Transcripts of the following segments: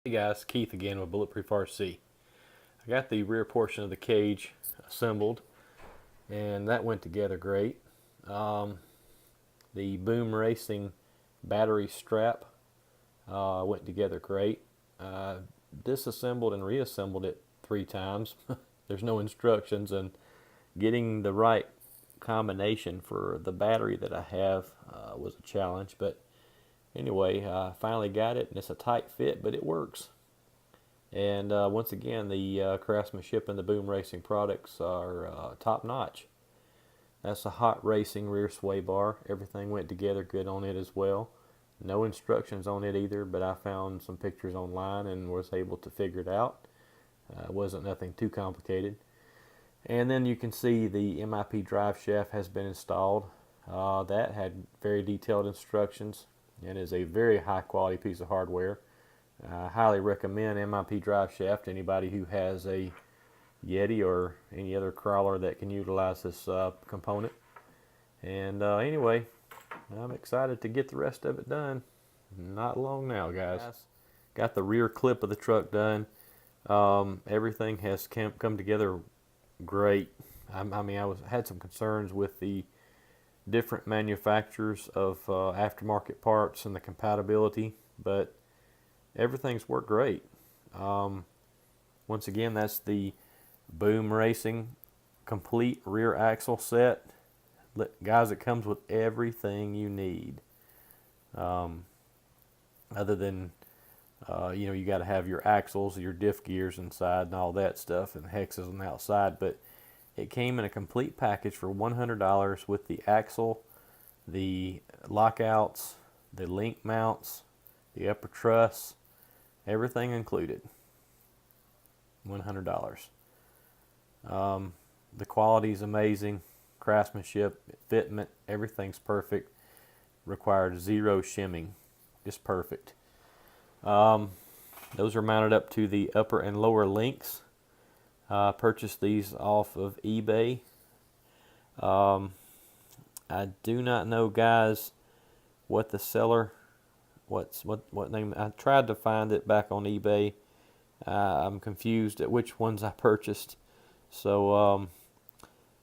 Hey guys, Keith again with Bulletproof RC. I got the rear portion of the cage assembled and that went together great. Um, the Boom Racing battery strap went together great. Uh, Disassembled and reassembled it 3 times. There's no instructions, and getting the right combination for the battery that I have was a challenge, but anyway, I finally got it and it's a tight fit, but it works. And once again, the craftsmanship in the Boom Racing products are top notch. That's a hot racing rear sway bar. Everything went together good on it as well. No instructions on it either, but I found some pictures online and was able to figure it out. It wasn't nothing too complicated. And then you can see the MIP drive shaft has been installed. That had very detailed instructions and is a very high quality piece of hardware. I highly recommend MIP drive shaft to anybody who has a Yeti or any other crawler that can utilize this component. And anyway, I'm excited to get the rest of it done. Not long now, guys. Got the rear clip of the truck done. Everything has come together great. I had some concerns with the different manufacturers of aftermarket parts and the compatibility, but everything's worked great. Once again, that's the Boom Racing complete rear axle set. Guys, it comes with everything you need. Other than, you got to have your axles, your diff gears inside and all that stuff, and hexes on the outside, but it came in a complete package for $100 with the axle, the lockouts, the link mounts, the upper truss, everything included. $100. The quality is amazing. Craftsmanship, fitment, everything's perfect. Required zero shimming. Just perfect. Those are mounted up to the upper and lower links. Purchased these off of eBay. I do not know, guys, what the seller, what name. I tried to find it back on eBay. I'm confused at which ones I purchased. So,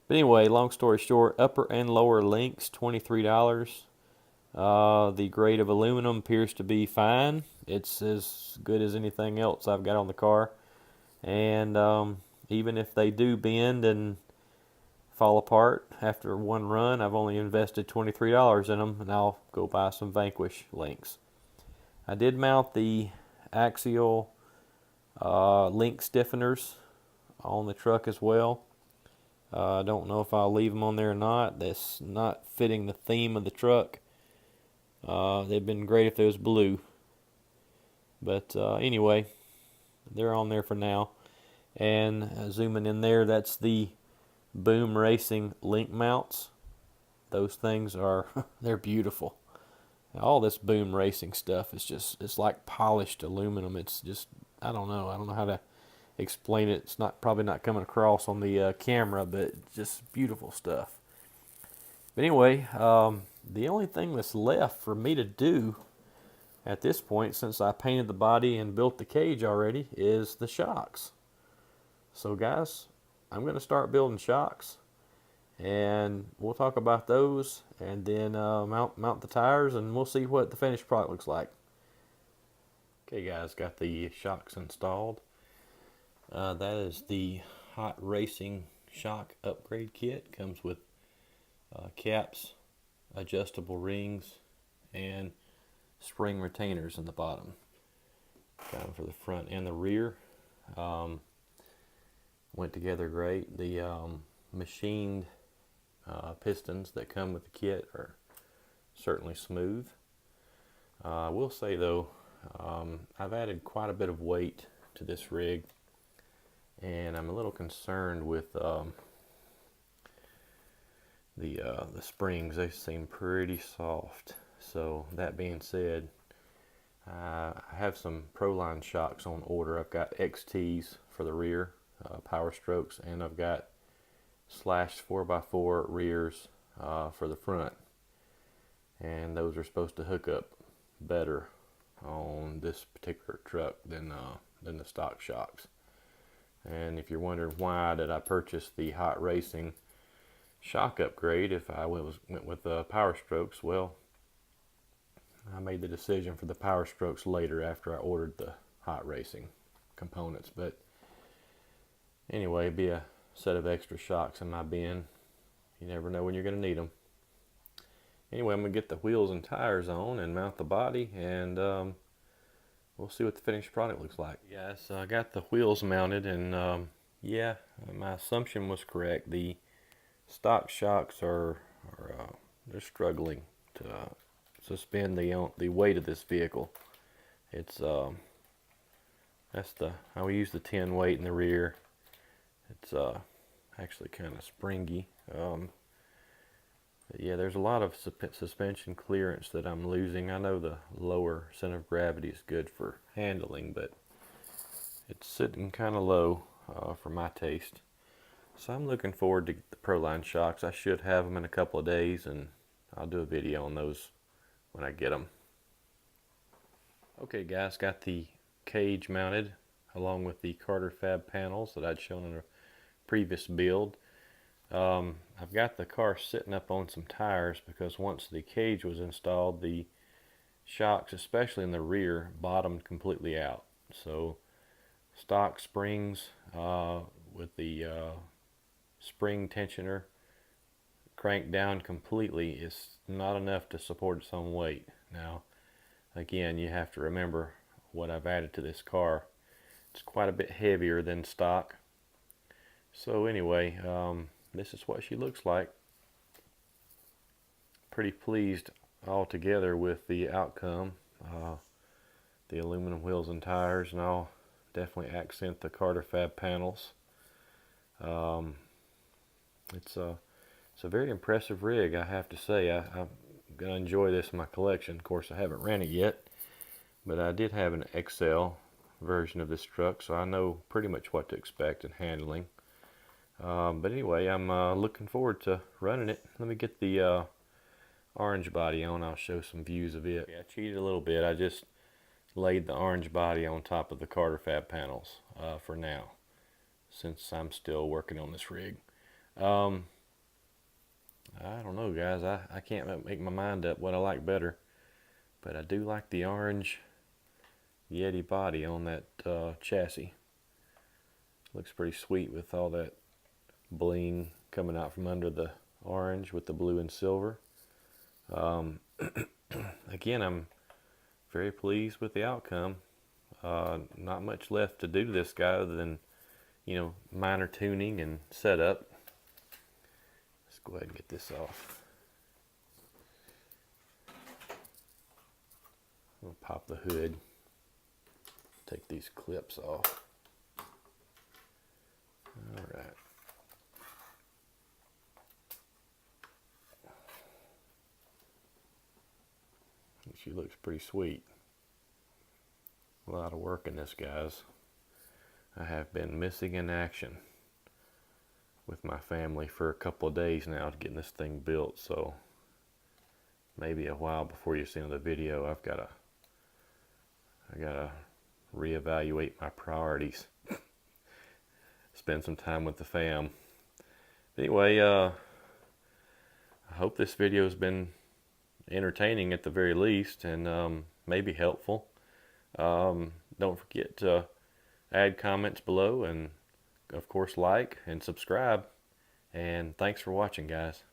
but anyway, long story short, upper and lower links, $23. The grade of aluminum appears to be fine. It's as good as anything else I've got on the car. And even if they do bend and fall apart after one run, I've only invested $23 in them, and I'll go buy some Vanquish links. I did mount the Axial link stiffeners on the truck as well. I don't know if I'll leave them on there or not. That's not fitting the theme of the truck. They'd been great if they was blue. But anyway, they're on there for now. And zooming in there, that's the Boom Racing link mounts. Those things are, they're beautiful. All this Boom Racing stuff is just, it's like polished aluminum. It's just, I don't know how to explain it. It's probably not coming across on the camera, but just beautiful stuff. But anyway, the only thing that's left for me to do at this point, since I painted the body and built the cage already, is the shocks. So guys, I'm going to start building shocks, and we'll talk about those, and then mount the tires, and we'll see what the finished product looks like. Okay guys, got the shocks installed. That is the Hot Racing shock upgrade kit. Comes with caps, adjustable rings, and spring retainers in the bottom. Got them for the front and the rear. Went together great. The machined pistons that come with the kit are certainly smooth. I will say though, I've added quite a bit of weight to this rig, and I'm a little concerned with the springs. They seem pretty soft. So that being said, I have some Proline shocks on order. I've got XTs for the rear, Power Strokes, and I've got slash 4x4 rears for the front. And those are supposed to hook up better on this particular truck than the stock shocks. And if you're wondering why did I purchase the Hot Racing shock upgrade if I went with the Power Strokes, well, I made the decision for the Power Strokes later after I ordered the Hot Racing components. But anyway, be a set of extra shocks in my bin. You never know when you're going to need them. Anyway, I'm going to get the wheels and tires on and mount the body, and we'll see what the finished product looks like. Yeah, so I got the wheels mounted, and yeah, my assumption was correct. The stock shocks are they're struggling to suspend the weight of this vehicle. It's I use the 10 weight in the rear. It's actually kind of springy. Yeah, there's a lot of suspension clearance that I'm losing. I know the lower center of gravity is good for handling, but it's sitting kind of low for my taste. So I'm looking forward to the Proline shocks. I should have them in a couple of days, and I'll do a video on those when I get them. Okay guys, got the cage mounted along with the Carter Fab panels that I'd shown in a previous build. I've got the car sitting up on some tires because once the cage was installed, the shocks, especially in the rear, bottomed completely out. So stock springs with the spring tensioner cranked down completely is not enough to support its own weight. Now again, you have to remember what I've added to this car. It's quite a bit heavier than stock. So anyway, this is what she looks like. Pretty pleased altogether with the outcome. The aluminum wheels and tires, and I'll definitely accent the Carter Fab panels. It's a very impressive rig, I have to say. I'm going to enjoy this in my collection. Of course, I haven't ran it yet, but I did have an XL version of this truck, so I know pretty much what to expect in handling. But anyway, I'm looking forward to running it. Let me get the orange body on. I'll show some views of it. Yeah, I cheated a little bit. I just laid the orange body on top of the Carter Fab panels for now, since I'm still working on this rig. I don't know, guys. I can't make my mind up what I like better, but I do like the orange Yeti body on that chassis. Looks pretty sweet with all that bling coming out from under the orange with the blue and silver. Again, I'm very pleased with the outcome. Not much left to do to this guy other than, you know, minor tuning and setup. Let's go ahead and get this off. I'm gonna pop the hood, take these clips off. All right. She looks pretty sweet. A lot of work in this, guys. I have been missing in action with my family for a couple of days now to get this thing built, so maybe a while before you see another video. I gotta reevaluate my priorities. Spend some time with the fam. Anyway, I hope this video has been entertaining at the very least, and maybe helpful. Don't forget to add comments below, and of course like and subscribe, and thanks for watching, guys.